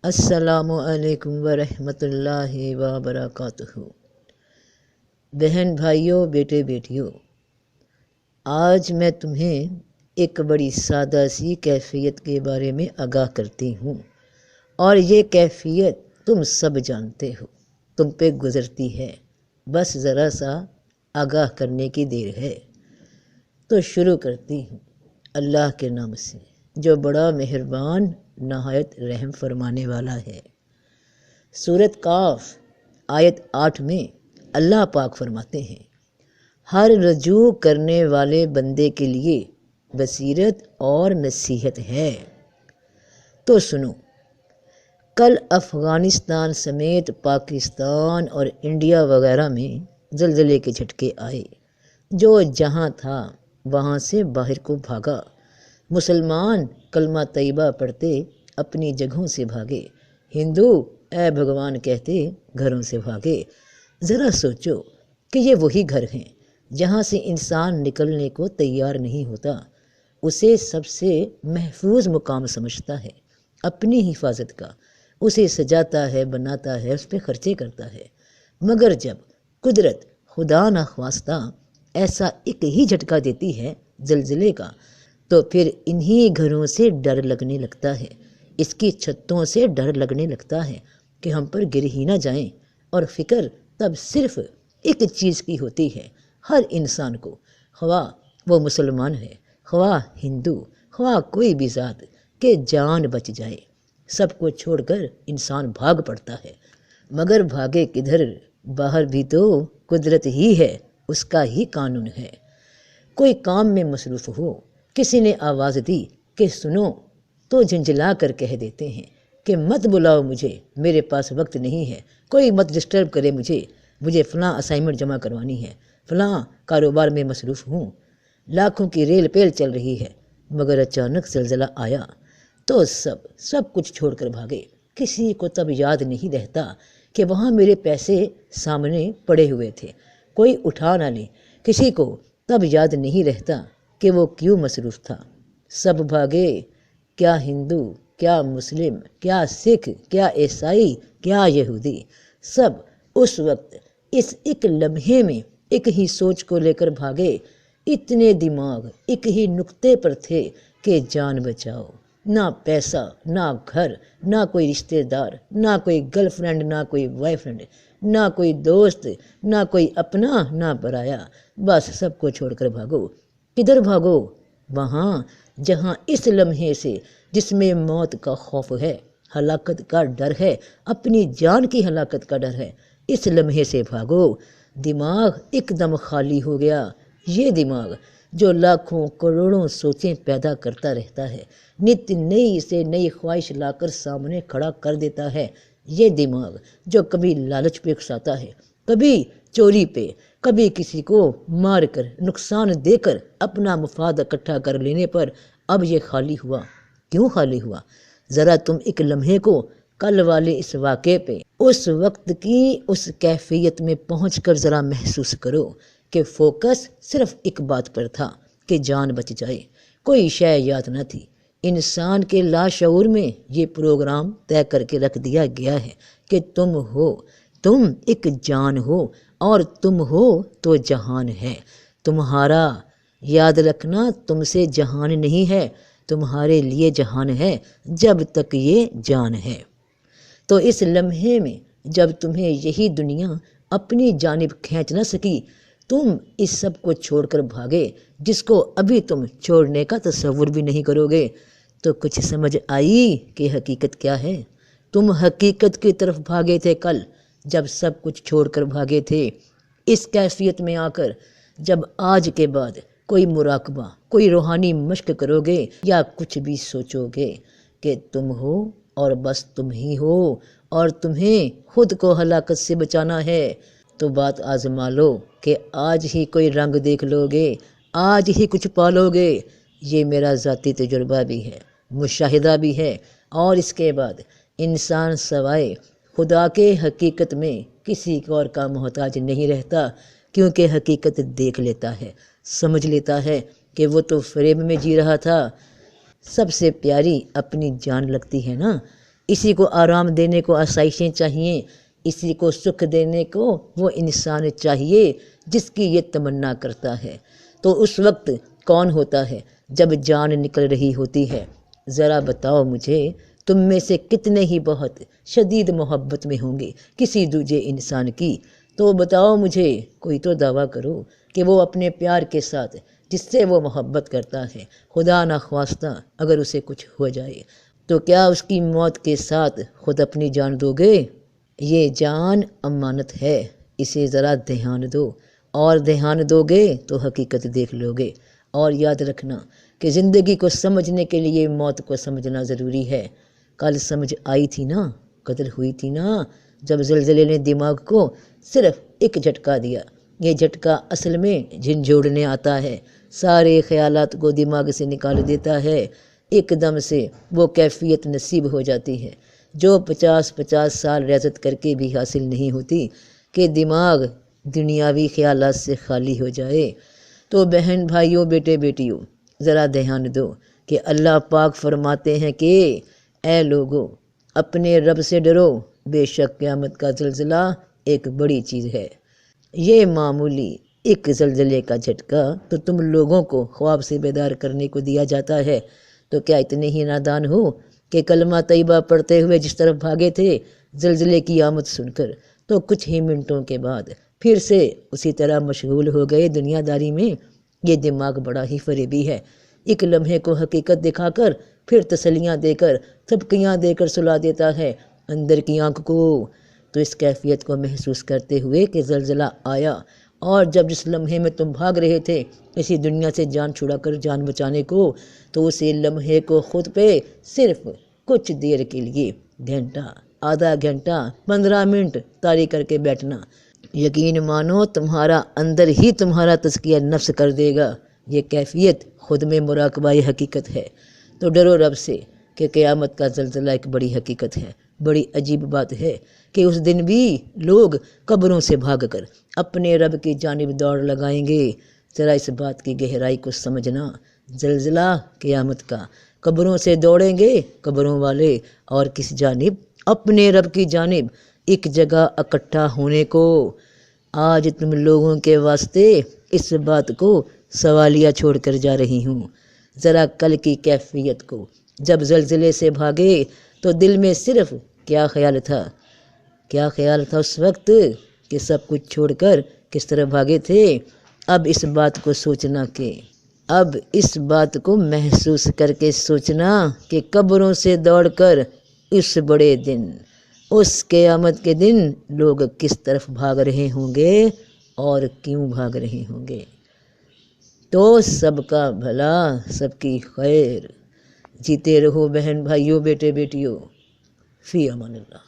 السلام علیکم ورحمۃ اللہ وبرکاتہ۔ بہن بھائیوں، بیٹے بیٹیوں، آج میں تمہیں ایک بڑی سادہ سی کیفیت کے بارے میں آگاہ کرتی ہوں، اور یہ کیفیت تم سب جانتے ہو، تم پہ گزرتی ہے، بس ذرا سا آگاہ کرنے کی دیر ہے۔ تو شروع کرتی ہوں اللہ کے نام سے جو بڑا مہربان نہایت رحم فرمانے والا ہے۔ سورۃ قاف آیت 8 میں اللہ پاک فرماتے ہیں، ہر رجوع کرنے والے بندے کے لیے بصیرت اور نصیحت ہے۔ تو سنو، کل افغانستان سمیت پاکستان اور انڈیا وغیرہ میں زلزلے کے جھٹکے آئے، جو جہاں تھا وہاں سے باہر کو بھاگا۔ مسلمان کلمہ طیبہ پڑھتے اپنی جگہوں سے بھاگے، ہندو اے بھگوان کہتے گھروں سے بھاگے۔ ذرا سوچو کہ یہ وہی گھر ہیں جہاں سے انسان نکلنے کو تیار نہیں ہوتا، اسے سب سے محفوظ مقام سمجھتا ہے، اپنی حفاظت کا، اسے سجاتا ہے، بناتا ہے، اس پہ خرچے کرتا ہے۔ مگر جب قدرت خدا نخواستہ ایسا ایک ہی جھٹکا دیتی ہے زلزلے کا، تو پھر انہی گھروں سے ڈر لگنے لگتا ہے، اس کی چھتوں سے ڈر لگنے لگتا ہے کہ ہم پر گر ہی نہ جائیں۔ اور فکر تب صرف ایک چیز کی ہوتی ہے ہر انسان کو، خواہ وہ مسلمان ہے، خواہ ہندو، خواہ کوئی بھی ذات، کہ جان بچ جائے۔ سب کو چھوڑ کر انسان بھاگ پڑتا ہے، مگر بھاگے کدھر؟ باہر بھی تو قدرت ہی ہے، اس کا ہی قانون ہے۔ کوئی کام میں مصروف ہو، کسی نے آواز دی کہ سنو، تو جھنجھلا کر کہہ دیتے ہیں کہ مت بلاؤ مجھے، میرے پاس وقت نہیں ہے، کوئی مت ڈسٹرب کرے مجھے فلاں اسائنمنٹ جمع کروانی ہے، فلاں کاروبار میں مصروف ہوں، لاکھوں کی ریل پیل چل رہی ہے۔ مگر اچانک زلزلہ آیا تو سب کچھ چھوڑ کر بھاگے۔ کسی کو تب یاد نہیں رہتا کہ وہاں میرے پیسے سامنے پڑے ہوئے تھے، کوئی اٹھا نہ لے۔ کسی کو تب یاد نہیں رہتا کہ وہ کیوں مصروف تھا۔ سب بھاگے، کیا ہندو، کیا مسلم، کیا سکھ، کیا عیسائی، کیا یہودی، سب اس وقت اس ایک لمحے میں ایک ہی سوچ کو لے کر بھاگے۔ اتنے دماغ ایک ہی نقطے پر تھے کہ جان بچاؤ۔ نہ پیسہ، نہ گھر، نہ کوئی رشتہ دار، نہ کوئی گرل فرینڈ، نہ کوئی بوائے فرینڈ، نہ کوئی دوست، نہ کوئی اپنا، نہ پرایا، بس سب کو چھوڑ کر بھاگو۔ کدھر بھاگو؟ وہاں جہاں اس لمحے سے جس میں موت کا خوف ہے، ہلاکت کا ڈر ہے، اپنی جان کی ہلاکت کا ڈر ہے، اس لمحے سے بھاگو۔ دماغ ایک دم خالی ہو گیا۔ یہ دماغ جو لاکھوں کروڑوں سوچیں پیدا کرتا رہتا ہے، نت نئی سے نئی خواہش لا کر سامنے کھڑا کر دیتا ہے، یہ دماغ جو کبھی لالچ پہ اکساتا ہے، کبھی چوری پہ، کبھی کسی کو مار کر، نقصان دے کر اپنا مفاد اکٹھا کر لینے پر، اب یہ خالی ہوا۔ کیوں خالی ہوا؟ ذرا تم ایک لمحے کو کل والے اس واقعے پہ، اس وقت کی اس کیفیت میں پہنچ کر ذرا محسوس کرو کہ فوکس صرف ایک بات پر تھا کہ جان بچ جائے، کوئی شے یاد نہ تھی۔ انسان کے لاشعور میں یہ پروگرام طے کر کے رکھ دیا گیا ہے کہ تم ہو، تم ایک جان ہو، اور تم ہو تو جہان ہے تمہارا۔ یاد رکھنا، تم سے جہان نہیں ہے، تمہارے لیے جہان ہے جب تک یہ جان ہے۔ تو اس لمحے میں جب تمہیں یہی دنیا اپنی جانب کھینچ نہ سکی، تم اس سب کو چھوڑ کر بھاگے جس کو ابھی تم چھوڑنے کا تصور بھی نہیں کرو گے۔ تو کچھ سمجھ آئی کہ حقیقت کیا ہے؟ تم حقیقت کی طرف بھاگے تھے کل، جب سب کچھ چھوڑ کر بھاگے تھے۔ اس کیفیت میں آ کر جب آج کے بعد کوئی مراقبہ، کوئی روحانی مشق کرو گے یا کچھ بھی سوچو گے کہ تم ہو اور بس تم ہی ہو، اور تمہیں خود کو ہلاکت سے بچانا ہے، تو بات آزما لو کہ آج ہی کوئی رنگ دیکھ لو گے، آج ہی کچھ پالو گے۔ یہ میرا ذاتی تجربہ بھی ہے، مشاہدہ بھی ہے، اور اس کے بعد انسان سوائے خدا کے حقیقت میں کسی اور کا محتاج نہیں رہتا، کیونکہ حقیقت دیکھ لیتا ہے، سمجھ لیتا ہے کہ وہ تو فریب میں جی رہا تھا۔ سب سے پیاری اپنی جان لگتی ہے نا، اسی کو آرام دینے کو آسائشیں چاہیے، اسی کو سکھ دینے کو وہ انسان چاہیے جس کی یہ تمنا کرتا ہے۔ تو اس وقت کون ہوتا ہے جب جان نکل رہی ہوتی ہے؟ ذرا بتاؤ مجھے، تم میں سے کتنے ہی بہت شدید محبت میں ہوں گے کسی دوجے انسان کی؟ تو بتاؤ مجھے، کوئی تو دعویٰ کرو کہ وہ اپنے پیار کے ساتھ جس سے وہ محبت کرتا ہے، خدا نخواستہ اگر اسے کچھ ہو جائے تو کیا اس کی موت کے ساتھ خود اپنی جان دو گے؟ یہ جان امانت ہے، اسے ذرا دھیان دو، اور دھیان دو گے تو حقیقت دیکھ لو گے۔ اور یاد رکھنا کہ زندگی کو سمجھنے کے لیے موت کو سمجھنا ضروری ہے۔ کل سمجھ آئی تھی نا، قدر ہوئی تھی نا، جب زلزلے نے دماغ کو صرف ایک جھٹکا دیا۔ یہ جھٹکا اصل میں جھنجھوڑنے آتا ہے، سارے خیالات کو دماغ سے نکال دیتا ہے، ایک دم سے وہ کیفیت نصیب ہو جاتی ہے جو 50 سال ریاضت کر کے بھی حاصل نہیں ہوتی، کہ دماغ دنیاوی خیالات سے خالی ہو جائے۔ تو بہن بھائیوں، بیٹے بیٹیوں، ذرا دھیان دو کہ اللہ پاک فرماتے ہیں کہ اے لوگو، اپنے رب سے ڈرو، بے شک قیامت کا زلزلہ ایک بڑی چیز ہے۔ یہ معمولی ایک زلزلے کا جھٹکا تو تم لوگوں کو خواب سے بیدار کرنے کو دیا جاتا ہے، تو کیا اتنے ہی نادان ہو کہ کلمہ طیبہ پڑھتے ہوئے جس طرف بھاگے تھے زلزلے کی آمد سن کر، تو کچھ ہی منٹوں کے بعد پھر سے اسی طرح مشغول ہو گئے دنیا داری میں؟ یہ دماغ بڑا ہی فریبی ہے، ایک لمحے کو حقیقت دکھا کر پھر تسلیاں دے کر تھپکیاں دے کر سلا دیتا ہے اندر کی آنکھ کو۔ تو اس کیفیت کو محسوس کرتے ہوئے کہ زلزلہ آیا، اور جب جس لمحے میں تم بھاگ رہے تھے اسی دنیا سے جان چھڑا کر جان بچانے کو، تو اسی لمحے کو خود پہ صرف کچھ دیر کے لیے، گھنٹہ، آدھا گھنٹہ، 15 منٹ طاری کر کے بیٹھنا، یقین مانو تمہارا اندر ہی تمہارا تزکیہ نفس کر دے گا۔ یہ کیفیت خود میں مراقبہ حقیقت ہے۔ تو ڈرو رب سے کہ قیامت کا زلزلہ ایک بڑی حقیقت ہے۔ بڑی عجیب بات ہے کہ اس دن بھی لوگ قبروں سے بھاگ کر اپنے رب کی جانب دوڑ لگائیں گے۔ ذرا اس بات کی گہرائی کو سمجھنا، زلزلہ قیامت کا، قبروں سے دوڑیں گے قبروں والے، اور کس جانب؟ اپنے رب کی جانب، ایک جگہ اکٹھا ہونے کو۔ آج تم لوگوں کے واسطے اس بات کو سوالیہ چھوڑ کر جا رہی ہوں۔ ذرا کل کی کیفیت کو، جب زلزلے سے بھاگے تو دل میں صرف کیا خیال تھا؟ کیا خیال تھا اس وقت کہ سب کچھ چھوڑ کر کس طرح بھاگے تھے؟ اب اس بات کو سوچنا، کہ اب اس بات کو محسوس کر کے سوچنا کہ قبروں سے دوڑ کر اس بڑے دن، اس قیامت کے دن لوگ کس طرف بھاگ رہے ہوں گے اور کیوں بھاگ رہے ہوں گے۔ تو سب کا بھلا، سب کی خیر۔ جیتے رہو بہن بھائیوں، بیٹے بیٹیوں، فی امان اللہ۔